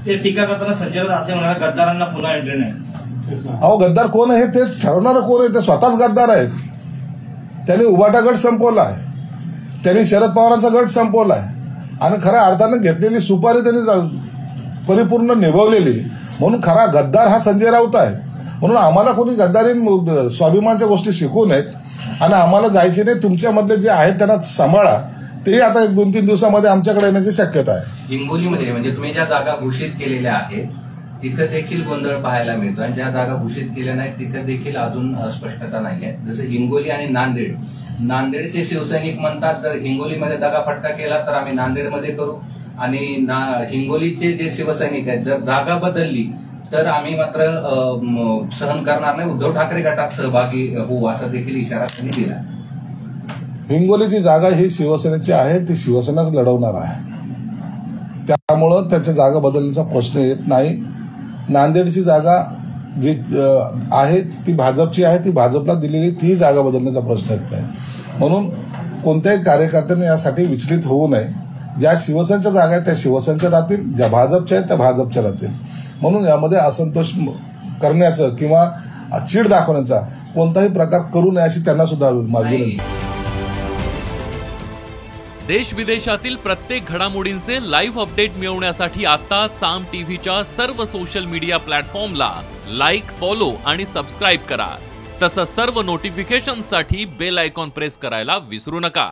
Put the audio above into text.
ते टीका करताना संजय राऊत असे म्हणाले गद्दारांना पुन्हा एंट्री नाही. अहो गद्दार कोण आहे ते ठरवणार कोण आहे? ते स्वतःच गद्दार आहेत. त्यांनी उभाटा गट संपवलाय, त्यांनी शरद पवारांचा गट संपवलाय आणि खऱ्या अर्थानं घेतलेली सुपारी त्यांनी परिपूर्ण निभवलेली. म्हणून खरा गद्दार हा संजय राऊत आहे. म्हणून आम्हाला कोणी गद्दारी स्वाभिमानाच्या गोष्टी शिकवू नयेत आणि आम्हाला जायचे नाही. तुमच्यामधले जे आहेत त्यांना सांभाळा. ते आता 1-2-3 दिवसामध्ये आमच्याकडे येण्याची शक्यता आहे. हिंगोलीमध्ये म्हणजे तुम्ही ज्या जागा घोषित केलेल्या आहेत तिथं देखील गोंधळ पाहायला मिळतो आणि ज्या जागा घोषित केल्या नाहीत तिथं देखील अजून स्पष्टता नाही आहे. जसं हिंगोली आणि नांदेडचे शिवसैनिक म्हणतात जर हिंगोलीमध्ये दगाफटका केला तर आम्ही नांदेडमध्ये करू आणि हिंगोलीचे जे शिवसैनिक आहेत जर जागा बदलली तर आम्ही मात्र सहन करणार नाही, उद्धव ठाकरे गटात सहभागी होऊ असा देखील इशारा त्यांनी दिला. हिंगोलीची जागा ही शिवसेनेची आहे, ती शिवसेनाच लढवणार आहे. त्यामुळं त्याच्या जागा बदलण्याचा प्रश्न येत नाही. नांदेडची जागा जी आहे ती भाजपची आहे, ती भाजपला दिलेली ती जागा बदलण्याचा प्रश्न येत नाही. म्हणून कोणत्याही कार्यकर्त्यांनी यासाठी विचलित होऊ नये. ज्या शिवसेनेच्या जागा आहेत त्या शिवसेनेच्या राहतील, ज्या भाजपच्या आहेत त्या भाजपच्या राहतील. म्हणून यामध्ये असंतोष करण्याचं किंवा चीड दाखवण्याचा कोणताही प्रकार करू नये अशी त्यांना सुद्धा मागणी. देश विदेशातील प्रत्येक घडामोडींचे लाईव्ह अपडेट मिळवण्यासाठी आता साम टीव्हीच्या सर्व सोशल मीडिया प्लॅटफॉर्मला लाईक, फॉलो आणि सबस्क्राईब करा. तसंच सर्व नोटिफिकेशनसाठी बेल आयकॉन प्रेस करायला विसरू नका.